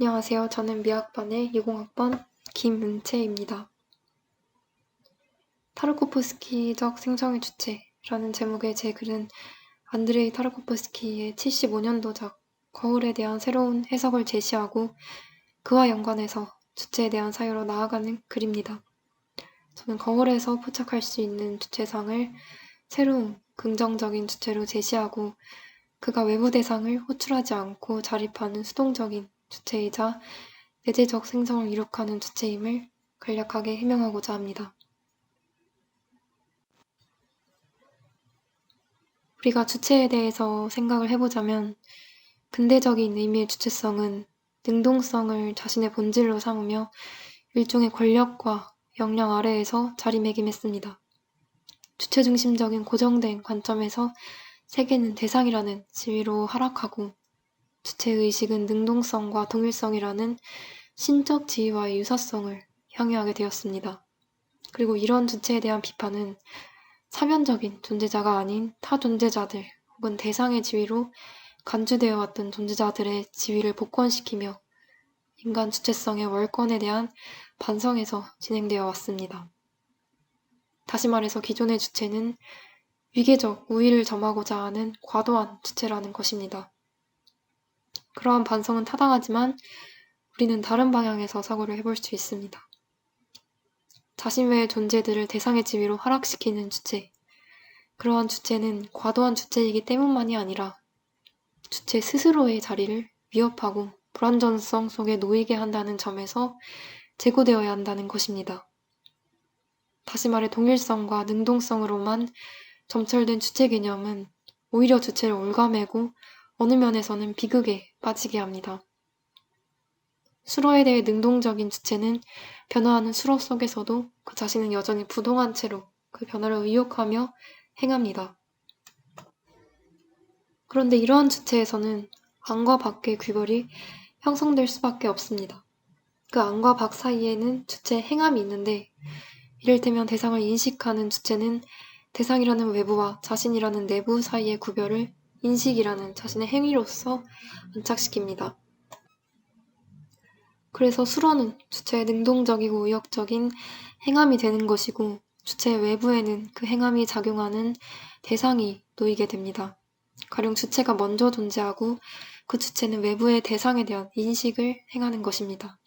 안녕하세요. 저는 미학반의 20학번 김은채입니다. 타르코프스키적 생성의 주체라는 제목의 제 글은 안드레이 타르코프스키의 75년도작 거울에 대한 새로운 해석을 제시하고 그와 연관해서 주체에 대한 사유로 나아가는 글입니다. 저는 거울에서 포착할 수 있는 주체상을 새로운 긍정적인 주체로 제시하고 그가 외부 대상을 호출하지 않고 자립하는 수동적인 주체이자 내재적 생성을 이룩하는 주체임을 간략하게 해명하고자 합니다. 우리가 주체에 대해서 생각을 해보자면 근대적인 의미의 주체성은 능동성을 자신의 본질로 삼으며 일종의 권력과 역량 아래에서 자리매김했습니다. 주체중심적인 고정된 관점에서 세계는 대상이라는 지위로 하락하고 주체의식은 능동성과 동일성이라는 신적 지위와의 유사성을 향유하게 되었습니다. 그리고 이런 주체에 대한 비판은 사면적인 존재자가 아닌 타 존재자들 혹은 대상의 지위로 간주되어 왔던 존재자들의 지위를 복권시키며 인간 주체성의 월권에 대한 반성에서 진행되어 왔습니다. 다시 말해서 기존의 주체는 위계적 우위를 점하고자 하는 과도한 주체라는 것입니다. 그러한 반성은 타당하지만 우리는 다른 방향에서 사고를 해볼 수 있습니다. 자신 외의 존재들을 대상의 지위로 하락시키는 주체, 그러한 주체는 과도한 주체이기 때문만이 아니라 주체 스스로의 자리를 위협하고 불완전성 속에 놓이게 한다는 점에서 제고되어야 한다는 것입니다. 다시 말해 동일성과 능동성으로만 점철된 주체 개념은 오히려 주체를 올가매고 어느 면에서는 비극에 빠지게 합니다. 수로에 대해 능동적인 주체는 변화하는 수로 속에서도 그 자신은 여전히 부동한 채로 그 변화를 의욕하며 행합니다. 그런데 이러한 주체에서는 안과 밖의 구별이 형성될 수밖에 없습니다. 그 안과 밖 사이에는 주체 행함이 있는데 이를테면 대상을 인식하는 주체는 대상이라는 외부와 자신이라는 내부 사이의 구별을 인식이라는 자신의 행위로서 안착시킵니다. 그래서 수로는 주체의 능동적이고 의욕적인 행함이 되는 것이고 주체의 외부에는 그 행함이 작용하는 대상이 놓이게 됩니다. 가령 주체가 먼저 존재하고 그 주체는 외부의 대상에 대한 인식을 행하는 것입니다.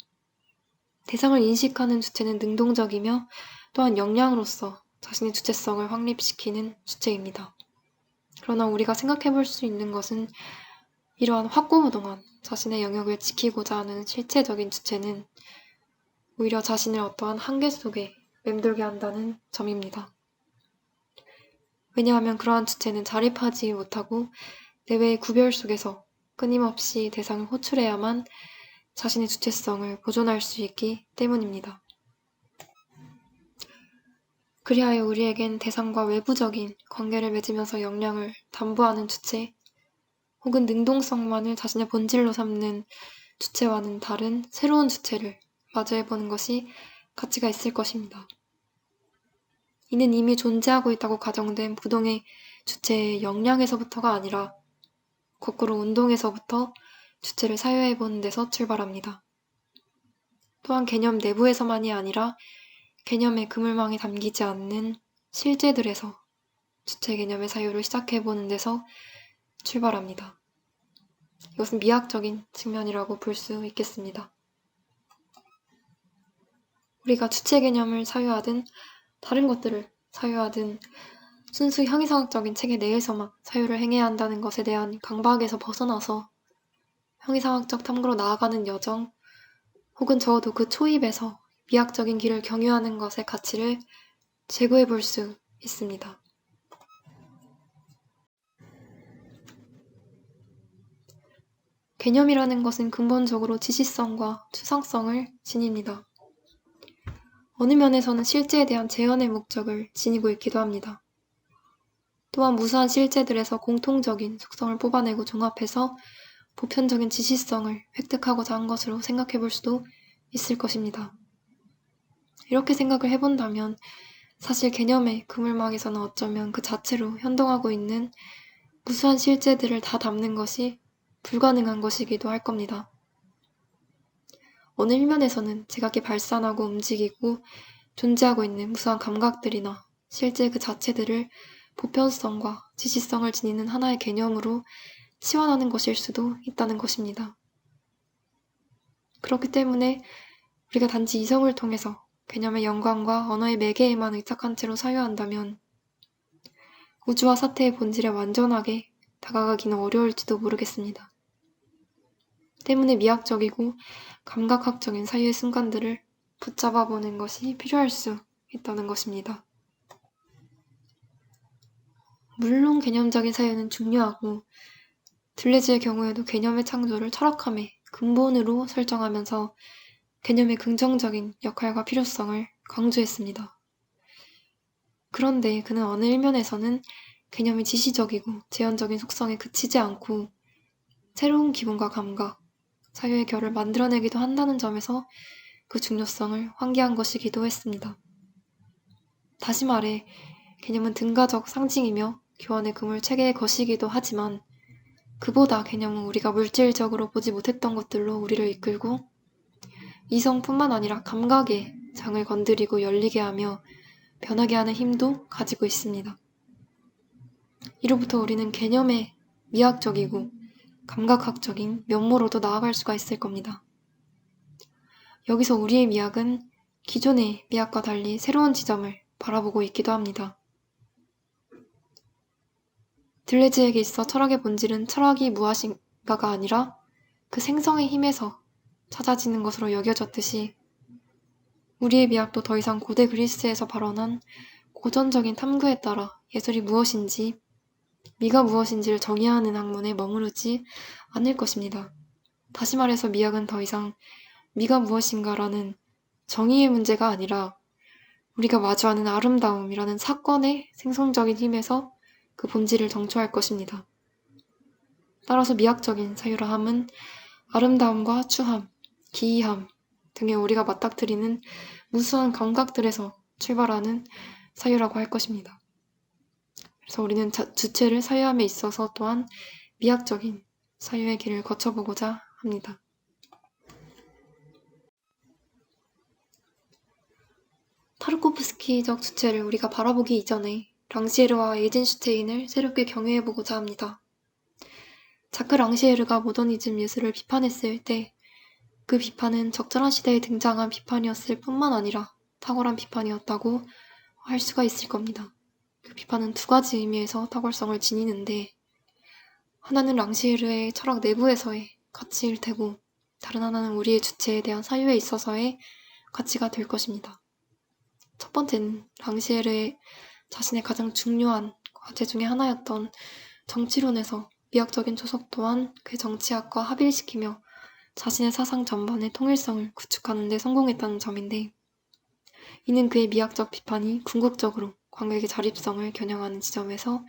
대상을 인식하는 주체는 능동적이며 또한 역량으로서 자신의 주체성을 확립시키는 주체입니다. 그러나 우리가 생각해 볼 수 있는 것은 이러한 확고무동한 자신의 영역을 지키고자 하는 실체적인 주체는 오히려 자신을 어떠한 한계 속에 맴돌게 한다는 점입니다. 왜냐하면 그러한 주체는 자립하지 못하고 내외의 구별 속에서 끊임없이 대상을 호출해야만 자신의 주체성을 보존할 수 있기 때문입니다. 그리하여 우리에겐 대상과 외부적인 관계를 맺으면서 역량을 담보하는 주체, 혹은 능동성만을 자신의 본질로 삼는 주체와는 다른 새로운 주체를 마주해보는 것이 가치가 있을 것입니다. 이는 이미 존재하고 있다고 가정된 부동의 주체의 역량에서부터가 아니라 거꾸로 운동에서부터 주체를 사유해보는 데서 출발합니다. 또한 개념 내부에서만이 아니라 개념의 그물망에 담기지 않는 실제들에서 주체 개념의 사유를 시작해보는 데서 출발합니다. 이것은 미학적인 측면이라고 볼 수 있겠습니다. 우리가 주체 개념을 사유하든 다른 것들을 사유하든 순수 형이상학적인 체계 내에서만 사유를 행해야 한다는 것에 대한 강박에서 벗어나서 형이상학적 탐구로 나아가는 여정, 혹은 적어도 그 초입에서 미학적인 길을 경유하는 것의 가치를 제고해 볼 수 있습니다. 개념이라는 것은 근본적으로 지시성과 추상성을 지닙니다. 어느 면에서는 실제에 대한 재현의 목적을 지니고 있기도 합니다. 또한 무수한 실제들에서 공통적인 속성을 뽑아내고 종합해서 보편적인 지시성을 획득하고자 한 것으로 생각해 볼 수도 있을 것입니다. 이렇게 생각을 해본다면 사실 개념의 그물망에서는 어쩌면 그 자체로 현동하고 있는 무수한 실제들을 다 담는 것이 불가능한 것이기도 할 겁니다. 어느 일면에서는 제각기 발산하고 움직이고 존재하고 있는 무수한 감각들이나 실제 그 자체들을 보편성과 지시성을 지니는 하나의 개념으로 치환하는 것일 수도 있다는 것입니다. 그렇기 때문에 우리가 단지 이성을 통해서 개념의 연관과 언어의 매개에만 의탁한 채로 사유한다면 우주와 사태의 본질에 완전하게 다가가기는 어려울지도 모르겠습니다. 때문에 미학적이고 감각학적인 사유의 순간들을 붙잡아 보는 것이 필요할 수 있다는 것입니다. 물론 개념적인 사유는 중요하고 들레즈의 경우에도 개념의 창조를 철학함의 근본으로 설정하면서 개념의 긍정적인 역할과 필요성을 강조했습니다. 그런데 그는 어느 일면에서는 개념이 지시적이고 제한적인 속성에 그치지 않고 새로운 기분과 감각, 사유의 결을 만들어내기도 한다는 점에서 그 중요성을 환기한 것이기도 했습니다. 다시 말해 개념은 등가적 상징이며 교환의 그물 체계의 것이기도 하지만 그보다 개념은 우리가 물질적으로 보지 못했던 것들로 우리를 이끌고 이성뿐만 아니라 감각의 장을 건드리고 열리게 하며 변하게 하는 힘도 가지고 있습니다. 이로부터 우리는 개념의 미학적이고 감각학적인 면모로도 나아갈 수가 있을 겁니다. 여기서 우리의 미학은 기존의 미학과 달리 새로운 지점을 바라보고 있기도 합니다. 들레즈에게 있어 철학의 본질은 철학이 무엇인가가 아니라 그 생성의 힘에서 찾아지는 것으로 여겨졌듯이 우리의 미학도 더 이상 고대 그리스에서 발원한 고전적인 탐구에 따라 예술이 무엇인지, 미가 무엇인지를 정의해야 하는 학문에 머무르지 않을 것입니다. 다시 말해서 미학은 더 이상 미가 무엇인가라는 정의의 문제가 아니라 우리가 마주하는 아름다움이라는 사건의 생성적인 힘에서 그 본질을 정초할 것입니다. 따라서 미학적인 사유라 함은 아름다움과 추함, 기이함 등의 우리가 맞닥뜨리는 무수한 감각들에서 출발하는 사유라고 할 것입니다. 그래서 우리는 주체를 사유함에 있어서 또한 미학적인 사유의 길을 거쳐보고자 합니다. 타르코프스키적 주체를 우리가 바라보기 이전에 랑시에르와 에이젠슈테인을 새롭게 경유해보고자 합니다. 자크 랑시에르가 모더니즘 예술을 비판했을 때 그 비판은 적절한 시대에 등장한 비판이었을 뿐만 아니라 탁월한 비판이었다고 할 수가 있을 겁니다. 그 비판은 두 가지 의미에서 탁월성을 지니는데 하나는 랑시에르의 철학 내부에서의 가치일 테고 다른 하나는 우리의 주체에 대한 사유에 있어서의 가치가 될 것입니다. 첫 번째는 랑시에르의 자신의 가장 중요한 과제 중의 하나였던 정치론에서 미학적인 초석 또한 그 정치학과 합일시키며 자신의 사상 전반의 통일성을 구축하는 데 성공했다는 점인데 이는 그의 미학적 비판이 궁극적으로 관객의 자립성을 겨냥하는 지점에서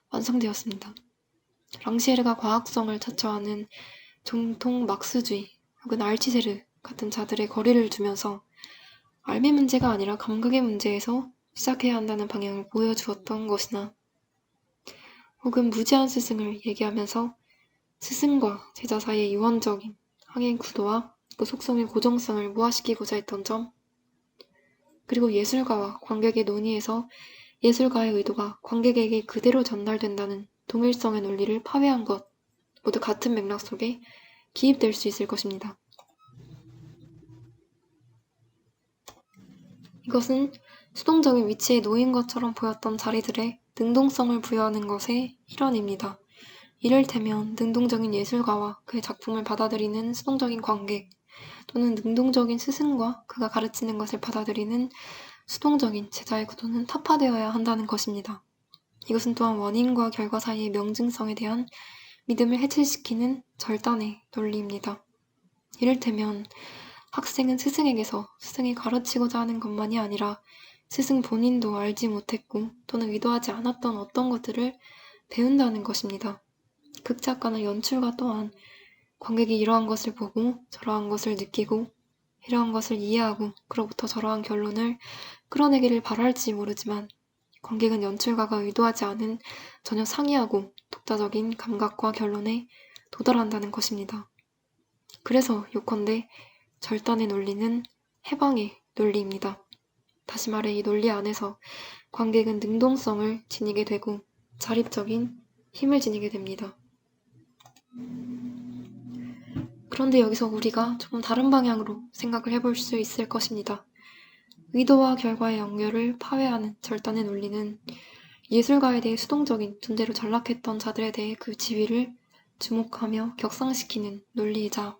완성되었습니다. 랑시에르가 과학성을 자처하는 정통 막스주의 혹은 알티세르 같은 자들의 거리를 두면서 알의 문제가 아니라 감각의 문제에서 시작해야 한다는 방향을 보여주었던 것이나 혹은 무제한 스승을 얘기하면서 스승과 제자 사이의 이원적인 항행 구도와 그 속성의 고정성을 무화시키고자 했던 점, 그리고 예술가와 관객의 논의에서 예술가의 의도가 관객에게 그대로 전달된다는 동일성의 논리를 파괴한 것, 모두 같은 맥락 속에 기입될 수 있을 것입니다. 이것은 수동적인 위치에 놓인 것처럼 보였던 자리들의 능동성을 부여하는 것의 일환입니다. 이를테면 능동적인 예술가와 그의 작품을 받아들이는 수동적인 관객, 또는 능동적인 스승과 그가 가르치는 것을 받아들이는 수동적인 제자의 구도는 타파되어야 한다는 것입니다. 이것은 또한 원인과 결과 사이의 명증성에 대한 믿음을 해체시키는 절단의 논리입니다. 이를테면 학생은 스승에게서 스승이 가르치고자 하는 것만이 아니라 스승 본인도 알지 못했고 또는 의도하지 않았던 어떤 것들을 배운다는 것입니다. 극작가나 연출가 또한 관객이 이러한 것을 보고 저러한 것을 느끼고 이러한 것을 이해하고 그로부터 저러한 결론을 끌어내기를 바랄지 모르지만 관객은 연출가가 의도하지 않은 전혀 상이하고 독자적인 감각과 결론에 도달한다는 것입니다. 그래서 요컨대 절단의 논리는 해방의 논리입니다. 다시 말해 이 논리 안에서 관객은 능동성을 지니게 되고 자립적인 힘을 지니게 됩니다. 그런데 여기서 우리가 조금 다른 방향으로 생각을 해볼 수 있을 것입니다. 의도와 결과의 연결을 파괴하는 절단의 논리는 예술가에 대해 수동적인 존재로 전락했던 자들에 대해 그 지위를 주목하며 격상시키는 논리이자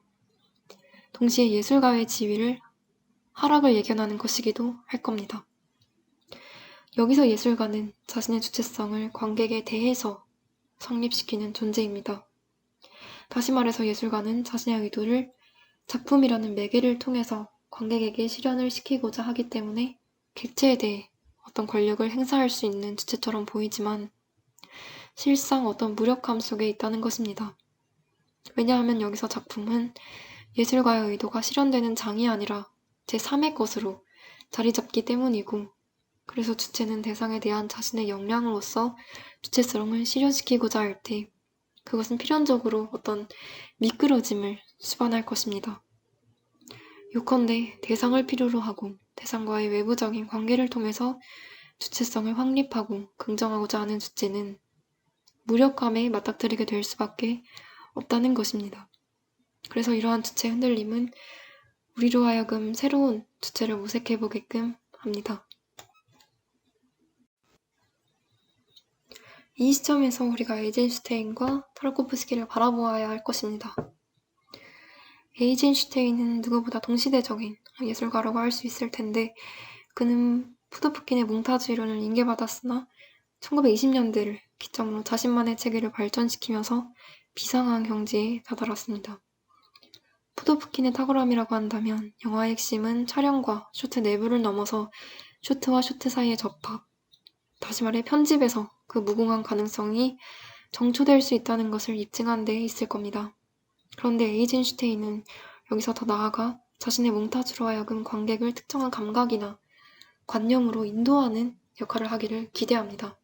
동시에 예술가의 지위를 하락을 예견하는 것이기도 할 겁니다. 여기서 예술가는 자신의 주체성을 관객에 대해서 성립시키는 존재입니다. 다시 말해서 예술가는 자신의 의도를 작품이라는 매개를 통해서 관객에게 실현을 시키고자 하기 때문에 객체에 대해 어떤 권력을 행사할 수 있는 주체처럼 보이지만 실상 어떤 무력함 속에 있다는 것입니다. 왜냐하면 여기서 작품은 예술가의 의도가 실현되는 장이 아니라 제3의 것으로 자리 잡기 때문이고 그래서 주체는 대상에 대한 자신의 역량으로서 주체성을 실현시키고자 할 때 그것은 필연적으로 어떤 미끄러짐을 수반할 것입니다. 요컨대 대상을 필요로 하고 대상과의 외부적인 관계를 통해서 주체성을 확립하고 긍정하고자 하는 주체는 무력감에 맞닥뜨리게 될 수밖에 없다는 것입니다. 그래서 이러한 주체의 흔들림은 우리로 하여금 새로운 주체를 모색해보게끔 합니다. 이 시점에서 우리가 에이젠슈테인과 타르코프스키를 바라보아야 할 것입니다. 에이젠슈테인은 누구보다 동시대적인 예술가라고 할 수 있을 텐데 그는 푸드푸킨의 몽타주 이론을 인계받았으나 1920년대를 기점으로 자신만의 체계를 발전시키면서 비상한 경지에 다다랐습니다. 푸드푸킨의 탁월함이라고 한다면 영화의 핵심은 촬영과 쇼트 내부를 넘어서 쇼트와 쇼트 사이의 접합, 다시 말해 편집에서 그 무궁한 가능성이 정초될 수 있다는 것을 입증한 데 있을 겁니다. 그런데 에이젠슈테인은 여기서 더 나아가 자신의 몽타주로 하여금 관객을 특정한 감각이나 관념으로 인도하는 역할을 하기를 기대합니다.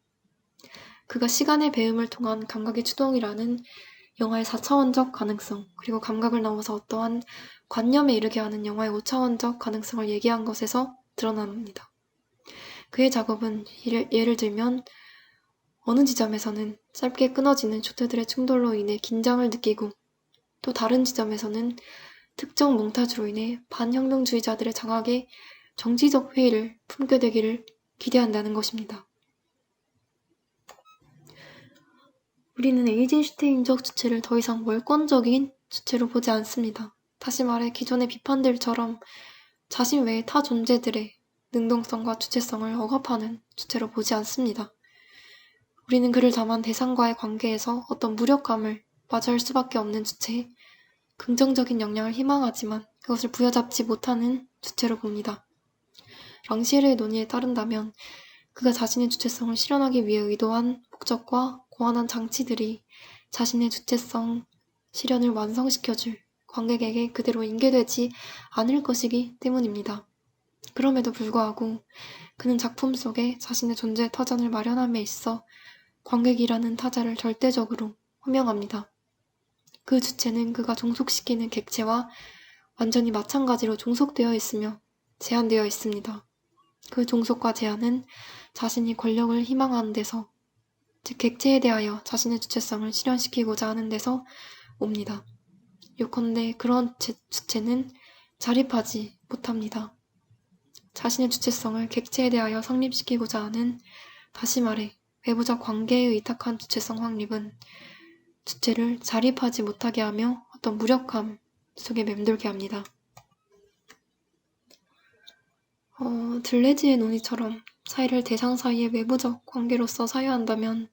그가 시간의 배음을 통한 감각의 추동이라는 영화의 4차원적 가능성, 그리고 감각을 넘어서 어떠한 관념에 이르게 하는 영화의 5차원적 가능성을 얘기한 것에서 드러납니다. 그의 작업은 예를 들면 어느 지점에서는 짧게 끊어지는 쇼트들의 충돌로 인해 긴장을 느끼고 또 다른 지점에서는 특정 몽타주로 인해 반혁명주의자들의 장악에 정치적 회의를 품게 되기를 기대한다는 것입니다. 우리는 에이젠슈테인적 주체를 더 이상 월권적인 주체로 보지 않습니다. 다시 말해 기존의 비판들처럼 자신 외의 타 존재들의 능동성과 주체성을 억압하는 주체로 보지 않습니다. 우리는 그를 담은 대상과의 관계에서 어떤 무력감을 마주할 수밖에 없는 주체에 긍정적인 역량을 희망하지만 그것을 부여잡지 못하는 주체로 봅니다. 랑시에르의 논의에 따른다면 그가 자신의 주체성을 실현하기 위해 의도한 목적과 고안한 장치들이 자신의 주체성 실현을 완성시켜줄 관객에게 그대로 인계되지 않을 것이기 때문입니다. 그럼에도 불구하고 그는 작품 속에 자신의 존재 터전을 마련함에 있어 관객이라는 타자를 절대적으로 호명합니다. 그 주체는 그가 종속시키는 객체와 완전히 마찬가지로 종속되어 있으며 제한되어 있습니다. 그 종속과 제한은 자신이 권력을 희망하는 데서, 즉 객체에 대하여 자신의 주체성을 실현시키고자 하는 데서 옵니다. 요컨대 그런 주체는 자립하지 못합니다. 자신의 주체성을 객체에 대하여 성립시키고자 하는, 다시 말해 외부적 관계에 의탁한 주체성 확립은 주체를 자립하지 못하게 하며 어떤 무력함 속에 맴돌게 합니다. 들레지의 논의처럼 사이를 대상 사이의 외부적 관계로서 사유한다면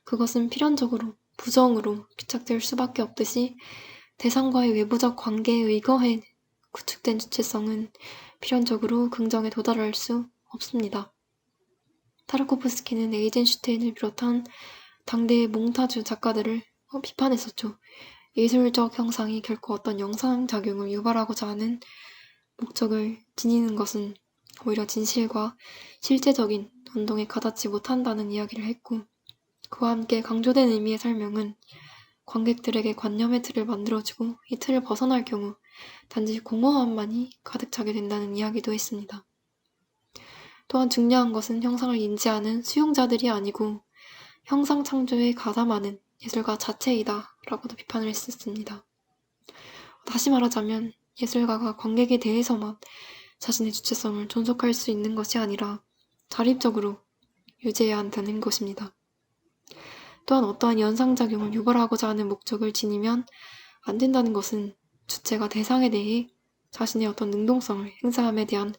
그것은 필연적으로 부정으로 귀착될 수밖에 없듯이 대상과의 외부적 관계에 의거해 구축된 주체성은 필연적으로 긍정에 도달할 수 없습니다. 타르코프스키는 에이젠슈테인을 비롯한 당대의 몽타주 작가들을 비판했었죠. 예술적 형상이 결코 어떤 영상작용을 유발하고자 하는 목적을 지니는 것은 오히려 진실과 실제적인 운동에 가닿지 못한다는 이야기를 했고 그와 함께 강조된 의미의 설명은 관객들에게 관념의 틀을 만들어주고 이 틀을 벗어날 경우 단지 공허함만이 가득 차게 된다는 이야기도 했습니다. 또한 중요한 것은 형상을 인지하는 수용자들이 아니고 형상 창조에 가담하는 예술가 자체이다 라고도 비판을 했었습니다. 다시 말하자면 예술가가 관객에 대해서만 자신의 주체성을 존속할 수 있는 것이 아니라 자립적으로 유지해야 한다는 것입니다. 또한 어떠한 연상작용을 유발하고자 하는 목적을 지니면 안 된다는 것은 주체가 대상에 대해 자신의 어떤 능동성을 행사함에 대한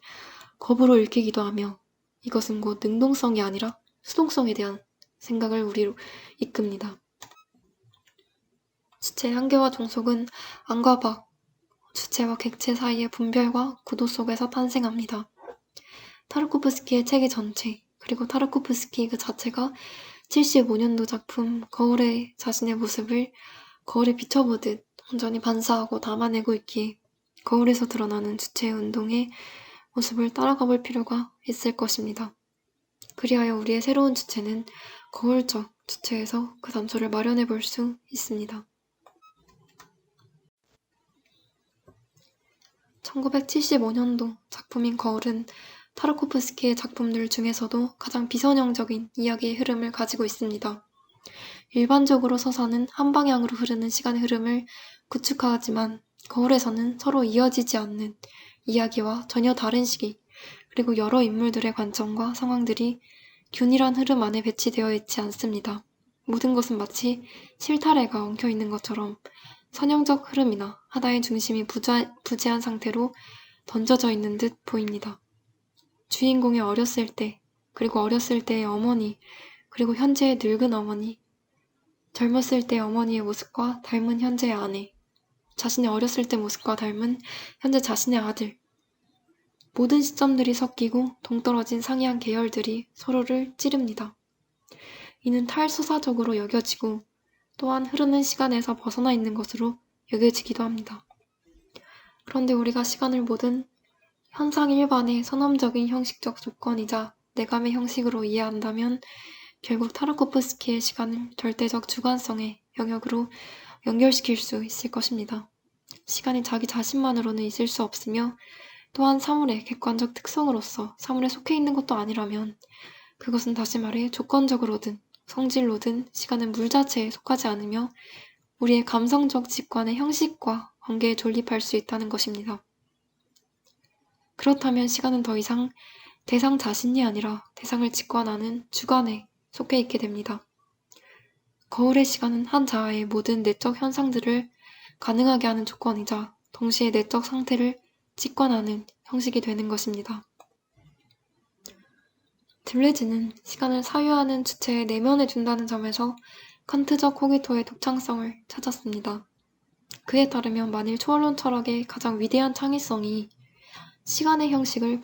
거부로 읽히기도 하며 이것은 곧 능동성이 아니라 수동성에 대한 생각을 우리로 이끕니다. 주체의 한계와 종속은 안과 밖, 주체와 객체 사이의 분별과 구도 속에서 탄생합니다. 타르코프스키의 체계 전체, 그리고 타르코프스키 그 자체가 75년도 작품 거울에 자신의 모습을 거울에 비춰보듯 온전히 반사하고 담아내고 있기에 거울에서 드러나는 주체의 운동의 모습을 따라가 볼 필요가 있을 것입니다. 그리하여 우리의 새로운 주체는 거울적 주체에서 그 단초를 마련해 볼 수 있습니다. 1975년도 작품인 거울은 타르코프스키의 작품들 중에서도 가장 비선형적인 이야기의 흐름을 가지고 있습니다. 일반적으로 서사는 한 방향으로 흐르는 시간의 흐름을 구축하지만 거울에서는 서로 이어지지 않는 이야기와 전혀 다른 시기, 그리고 여러 인물들의 관점과 상황들이 균일한 흐름 안에 배치되어 있지 않습니다. 모든 것은 마치 실타래가 엉켜있는 것처럼 선형적 흐름이나 하나의 중심이 부재한 상태로 던져져 있는 듯 보입니다. 주인공의 어렸을 때, 그리고 어렸을 때의 어머니, 그리고 현재의 늙은 어머니, 젊었을 때의 어머니의 모습과 닮은 현재의 아내, 자신의 어렸을 때 모습과 닮은 현재 자신의 아들, 모든 시점들이 섞이고 동떨어진 상이한 계열들이 서로를 찌릅니다. 이는 탈수사적으로 여겨지고 또한 흐르는 시간에서 벗어나 있는 것으로 여겨지기도 합니다. 그런데 우리가 시간을 모든 현상 일반의 선험적인 형식적 조건이자 내감의 형식으로 이해한다면 결국 타르코프스키의 시간을 절대적 주관성의 영역으로 연결시킬 수 있을 것입니다. 시간이 자기 자신만으로는 있을 수 없으며 또한 사물의 객관적 특성으로서 사물에 속해 있는 것도 아니라면 그것은 다시 말해 조건적으로든 성질로든 시간은 물 자체에 속하지 않으며 우리의 감성적 직관의 형식과 관계에 존립할 수 있다는 것입니다. 그렇다면 시간은 더 이상 대상 자신이 아니라 대상을 직관하는 주관에 속해 있게 됩니다. 거울의 시간은 한 자아의 모든 내적 현상들을 가능하게 하는 조건이자 동시에 내적 상태를 직관하는 형식이 되는 것입니다. 들레즈는 시간을 사유하는 주체의 내면에 둔다는 점에서 칸트적 코기토의 독창성을 찾았습니다. 그에 따르면 만일 초월론 철학의 가장 위대한 창의성이 시간의 형식을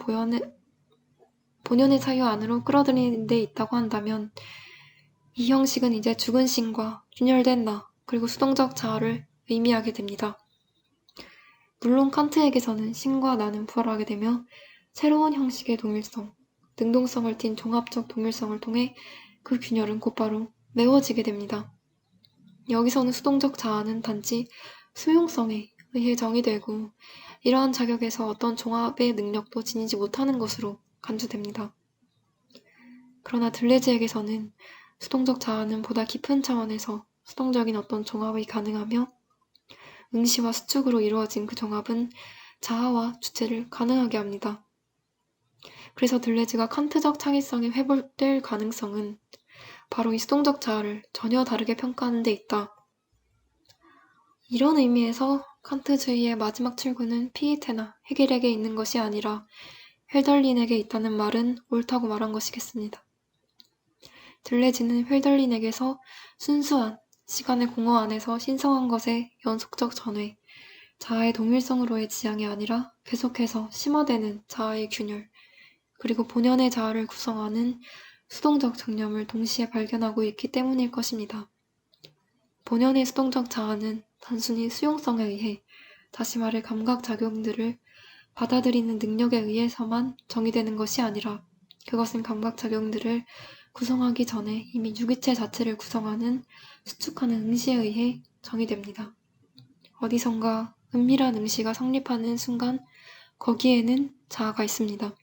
본연의 사유 안으로 끌어들이는 데 있다고 한다면 이 형식은 이제 죽은 신과 균열된 나, 그리고 수동적 자아를 의미하게 됩니다. 물론 칸트에게서는 신과 나는 부활하게 되며 새로운 형식의 동일성, 능동성을 띤 종합적 동일성을 통해 그 균열은 곧바로 메워지게 됩니다. 여기서는 수동적 자아는 단지 수용성에 의해 정의되고 이러한 자격에서 어떤 종합의 능력도 지니지 못하는 것으로 간주됩니다. 그러나 들레즈에게서는 수동적 자아는 보다 깊은 차원에서 수동적인 어떤 종합이 가능하며 응시와 수축으로 이루어진 그 종합은 자아와 주체를 가능하게 합니다. 그래서 들레즈가 칸트적 창의성이 회복될 가능성은 바로 이 수동적 자아를 전혀 다르게 평가하는 데 있다. 이런 의미에서 칸트주의의 마지막 출구는 피에테나 헤겔에게 있는 것이 아니라 헬덜린에게 있다는 말은 옳다고 말한 것이겠습니다. 들레즈는 헬덜린에게서 순수한 시간의 공허 안에서 신성한 것의 연속적 전회, 자아의 동일성으로의 지향이 아니라 계속해서 심화되는 자아의 균열, 그리고 본연의 자아를 구성하는 수동적 정념을 동시에 발견하고 있기 때문일 것입니다. 본연의 수동적 자아는 단순히 수용성에 의해, 다시 말해 감각작용들을 받아들이는 능력에 의해서만 정의되는 것이 아니라 그것은 감각작용들을 구성하기 전에 이미 유기체 자체를 구성하는 수축하는 응시에 의해 정의됩니다. 어디선가 은밀한 응시가 성립하는 순간 거기에는 자아가 있습니다.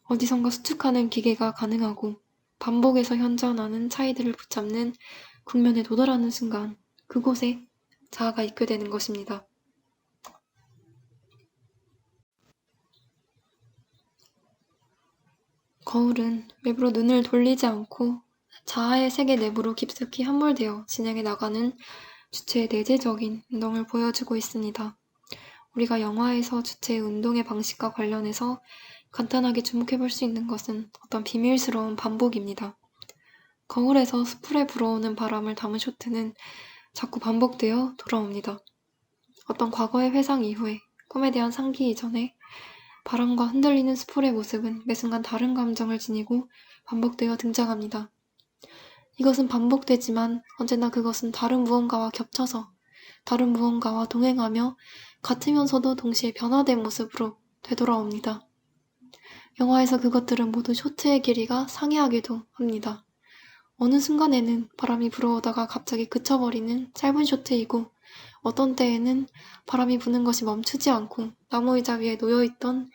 어디선가 수축하는 기계가 가능하고 반복에서 현존하는 차이들을 붙잡는 국면에 도달하는 순간 그곳에 자아가 있게 되는 것입니다. 거울은 외부로 눈을 돌리지 않고 자아의 세계 내부로 깊숙이 함몰되어 진행해 나가는 주체의 내재적인 운동을 보여주고 있습니다. 우리가 영화에서 주체의 운동의 방식과 관련해서 간단하게 주목해 볼 수 있는 것은 어떤 비밀스러운 반복입니다. 거울에서 수풀에 불어오는 바람을 담은 쇼트는 자꾸 반복되어 돌아옵니다. 어떤 과거의 회상 이후에 꿈에 대한 상기 이전에 바람과 흔들리는 수풀의 모습은 매 순간 다른 감정을 지니고 반복되어 등장합니다. 이것은 반복되지만 언제나 그것은 다른 무언가와 겹쳐서 다른 무언가와 동행하며 같으면서도 동시에 변화된 모습으로 되돌아옵니다. 영화에서 그것들은 모두 쇼트의 길이가 상이하기도 합니다. 어느 순간에는 바람이 불어오다가 갑자기 그쳐버리는 짧은 쇼트이고 어떤 때에는 바람이 부는 것이 멈추지 않고 나무 의자 위에 놓여있던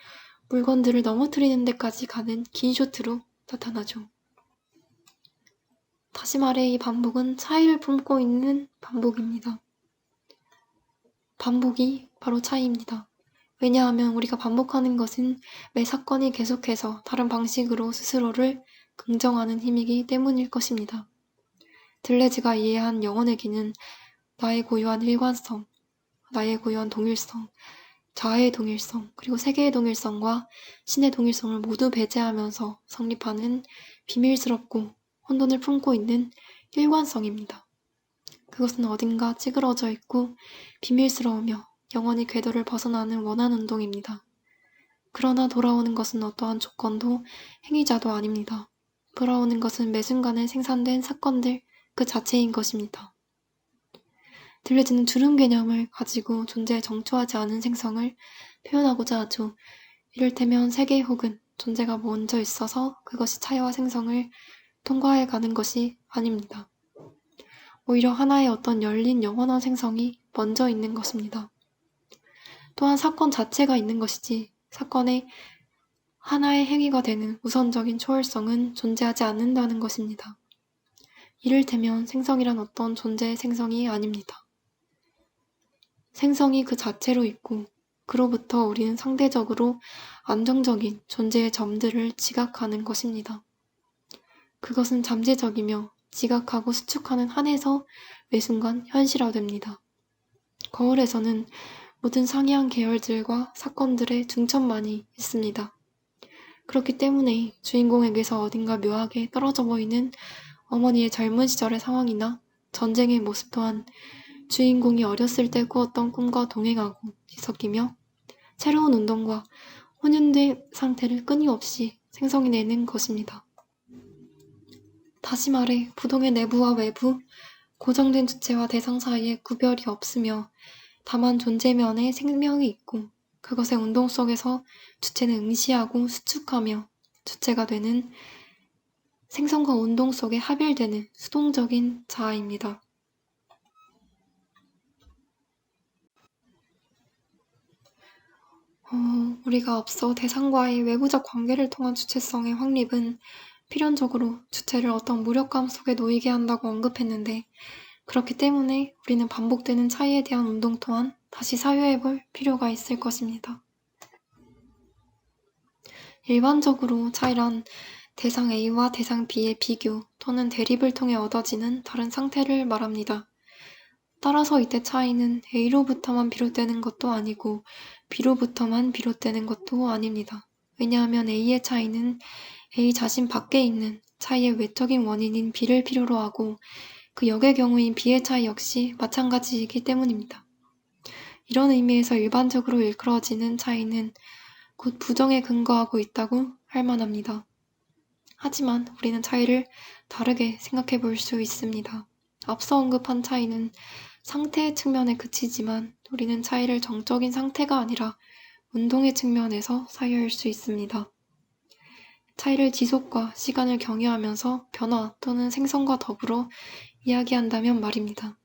물건들을 넘어뜨리는 데까지 가는 긴 쇼트로 나타나죠. 다시 말해 이 반복은 차이를 품고 있는 반복입니다. 반복이 바로 차이입니다. 왜냐하면 우리가 반복하는 것은 매 사건이 계속해서 다른 방식으로 스스로를 긍정하는 힘이기 때문일 것입니다. 들레즈가 이해한 영혼의 기는 나의 고유한 일관성, 나의 고유한 동일성, 자아의 동일성, 그리고 세계의 동일성과 신의 동일성을 모두 배제하면서 성립하는 비밀스럽고 혼돈을 품고 있는 일관성입니다. 그것은 어딘가 찌그러져 있고 비밀스러우며 영원히 궤도를 벗어나는 원한 운동입니다. 그러나 돌아오는 것은 어떠한 조건도 행위자도 아닙니다. 돌아오는 것은 매 순간에 생산된 사건들 그 자체인 것입니다. 들레즈는 주름 개념을 가지고 존재에 정초하지 않은 생성을 표현하고자 하죠. 이를테면 세계 혹은 존재가 먼저 있어서 그것이 차이와 생성을 통과해 가는 것이 아닙니다. 오히려 하나의 어떤 열린 영원한 생성이 먼저 있는 것입니다. 또한 사건 자체가 있는 것이지 사건의 하나의 행위가 되는 우선적인 초월성은 존재하지 않는다는 것입니다. 이를테면 생성이란 어떤 존재의 생성이 아닙니다. 생성이 그 자체로 있고 그로부터 우리는 상대적으로 안정적인 존재의 점들을 지각하는 것입니다. 그것은 잠재적이며 지각하고 수축하는 한에서 매 순간 현실화됩니다. 거울에서는 모든 상이한 계열들과 사건들의 중첩만이 있습니다. 그렇기 때문에 주인공에게서 어딘가 묘하게 떨어져 보이는 어머니의 젊은 시절의 상황이나 전쟁의 모습 또한 주인공이 어렸을 때 꾸었던 꿈과 동행하고 뒤섞이며 새로운 운동과 혼연된 상태를 끊임없이 생성해내는 것입니다. 다시 말해 부동의 내부와 외부, 고정된 주체와 대상 사이에 구별이 없으며 다만 존재면에 생명이 있고 그것의 운동 속에서 주체는 응시하고 수축하며 주체가 되는 생성과 운동 속에 합일되는 수동적인 자아입니다. 우리가 앞서 대상과의 외부적 관계를 통한 주체성의 확립은 필연적으로 주체를 어떤 무력감 속에 놓이게 한다고 언급했는데 그렇기 때문에 우리는 반복되는 차이에 대한 운동 또한 다시 사유해볼 필요가 있을 것입니다. 일반적으로 차이란 대상 A와 대상 B의 비교 또는 대립을 통해 얻어지는 다른 상태를 말합니다. 따라서 이때 차이는 A로부터만 비롯되는 것도 아니고 B로부터만 비롯되는 것도 아닙니다. 왜냐하면 A의 차이는 A 자신 밖에 있는 차이의 외적인 원인인 B를 필요로 하고 그 역의 경우인 B의 차이 역시 마찬가지이기 때문입니다. 이런 의미에서 일반적으로 일컬어지는 차이는 곧 부정에 근거하고 있다고 할 만합니다. 하지만 우리는 차이를 다르게 생각해 볼 수 있습니다. 앞서 언급한 차이는 상태의 측면에 그치지만 우리는 차이를 정적인 상태가 아니라 운동의 측면에서 사유할 수 있습니다. 차이를 지속과 시간을 경유하면서 변화 또는 생성과 더불어 이야기한다면 말입니다.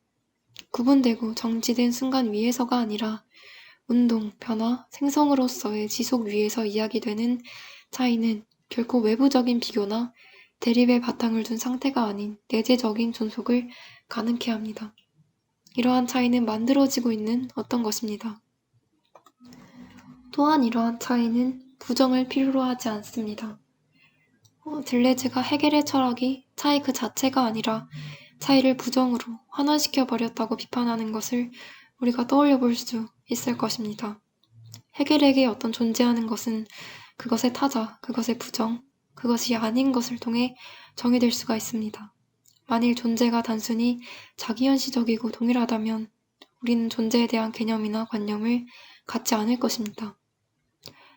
구분되고 정지된 순간 위에서가 아니라 운동, 변화, 생성으로서의 지속 위에서 이야기되는 차이는 결코 외부적인 비교나 대립의 바탕을 둔 상태가 아닌 내재적인 존속을 가능케 합니다. 이러한 차이는 만들어지고 있는 어떤 것입니다. 또한 이러한 차이는 부정을 필요로 하지 않습니다. 들레즈가 헤겔의 철학이 차이 그 자체가 아니라 차이를 부정으로 환원시켜버렸다고 비판하는 것을 우리가 떠올려 볼 수 있을 것입니다. 헤겔에게 어떤 존재하는 것은 그것의 타자, 그것의 부정, 그것이 아닌 것을 통해 정의될 수가 있습니다. 만일 존재가 단순히 자기현시적이고 동일하다면 우리는 존재에 대한 개념이나 관념을 갖지 않을 것입니다.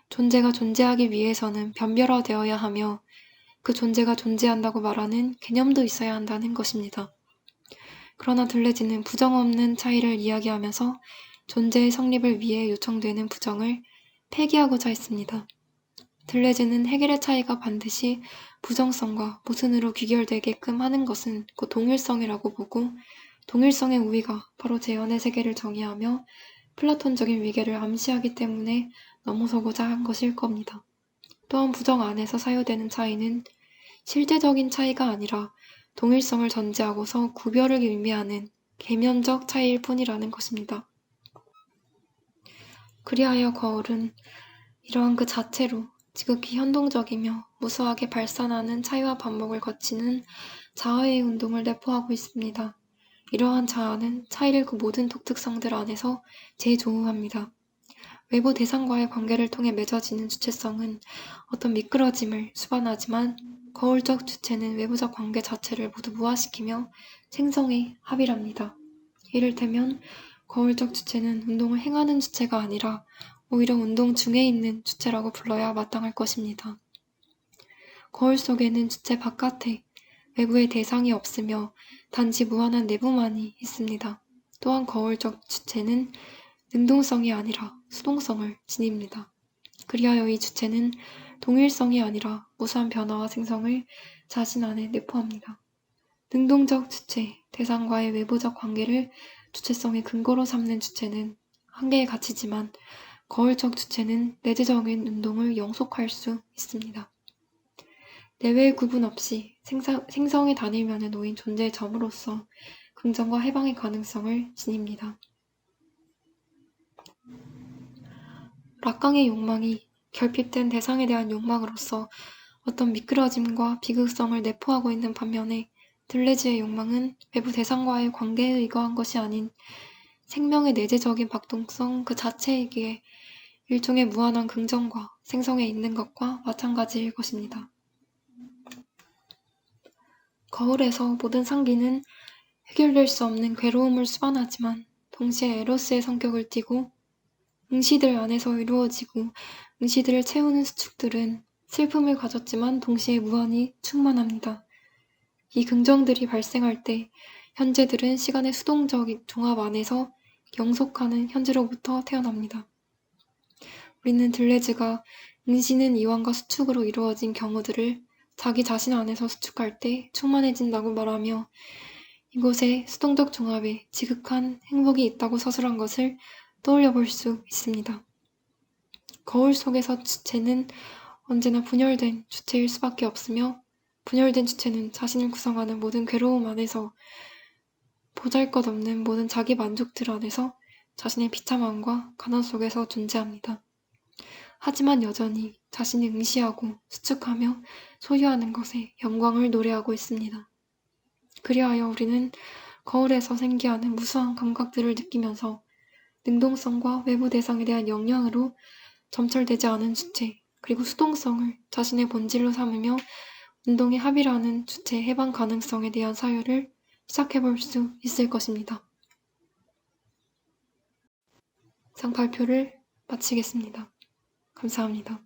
존재가 존재하기 위해서는 변별화되어야 하며 그 존재가 존재한다고 말하는 개념도 있어야 한다는 것입니다. 그러나 들레즈는 부정 없는 차이를 이야기하면서 존재의 성립을 위해 요청되는 부정을 폐기하고자 했습니다. 들레즈는 헤겔의 차이가 반드시 부정성과 모순으로 귀결되게끔 하는 것은 곧 동일성이라고 보고 동일성의 우위가 바로 재현의 세계를 정의하며 플라톤적인 위계를 암시하기 때문에 넘어서고자 한 것일 겁니다. 또한 부정 안에서 사유되는 차이는 실제적인 차이가 아니라 동일성을 전제하고서 구별을 의미하는 계면적 차이일 뿐이라는 것입니다. 그리하여 거울은 이러한 그 자체로 지극히 현동적이며 무수하게 발산하는 차이와 반복을 거치는 자아의 운동을 내포하고 있습니다. 이러한 자아는 차이를 그 모든 독특성들 안에서 재조우합니다. 외부 대상과의 관계를 통해 맺어지는 주체성은 어떤 미끄러짐을 수반하지만 거울적 주체는 외부적 관계 자체를 모두 무화시키며 생성의 합이랍니다. 이를테면 거울적 주체는 운동을 행하는 주체가 아니라 오히려 운동 중에 있는 주체라고 불러야 마땅할 것입니다. 거울 속에는 주체 바깥에 외부의 대상이 없으며 단지 무한한 내부만이 있습니다. 또한 거울적 주체는 능동성이 아니라 수동성을 지닙니다. 그리하여 이 주체는 동일성이 아니라 무수한 변화와 생성을 자신 안에 내포합니다. 능동적 주체, 대상과의 외부적 관계를 주체성의 근거로 삼는 주체는 한계에 갇히지만 거울적 주체는 내재적인 운동을 영속할 수 있습니다. 내외의 구분 없이 생성의 단일면에 놓인 존재의 점으로서 긍정과 해방의 가능성을 지닙니다. 락강의 욕망이 결핍된 대상에 대한 욕망으로서 어떤 미끄러짐과 비극성을 내포하고 있는 반면에 들레즈의 욕망은 외부 대상과의 관계에 의거한 것이 아닌 생명의 내재적인 박동성 그 자체이기에 일종의 무한한 긍정과 생성에 있는 것과 마찬가지일 것입니다. 거울에서 모든 상기는 해결될 수 없는 괴로움을 수반하지만 동시에 에로스의 성격을 띠고 응시들 안에서 이루어지고 응시들을 채우는 수축들은 슬픔을 가졌지만 동시에 무한히 충만합니다. 이 긍정들이 발생할 때 현재들은 시간의 수동적 종합 안에서 영속하는 현재로부터 태어납니다. 우리는 들레즈가 응시는 이완과 수축으로 이루어진 경우들을 자기 자신 안에서 수축할 때 충만해진다고 말하며 이곳에 수동적 종합에 지극한 행복이 있다고 서술한 것을 떠올려 볼 수 있습니다. 거울 속에서 주체는 언제나 분열된 주체일 수밖에 없으며 분열된 주체는 자신을 구성하는 모든 괴로움 안에서 보잘것없는 모든 자기 만족들 안에서 자신의 비참함과 가난 속에서 존재합니다. 하지만 여전히 자신이 응시하고 수축하며 소유하는 것에 영광을 노래하고 있습니다. 그리하여 우리는 거울에서 생기하는 무수한 감각들을 느끼면서 능동성과 외부 대상에 대한 영향으로 점철되지 않은 주체, 그리고 수동성을 자신의 본질로 삼으며 운동의 합이라는 주체의 해방 가능성에 대한 사유를 시작해볼 수 있을 것입니다. 이상 발표를 마치겠습니다. 감사합니다.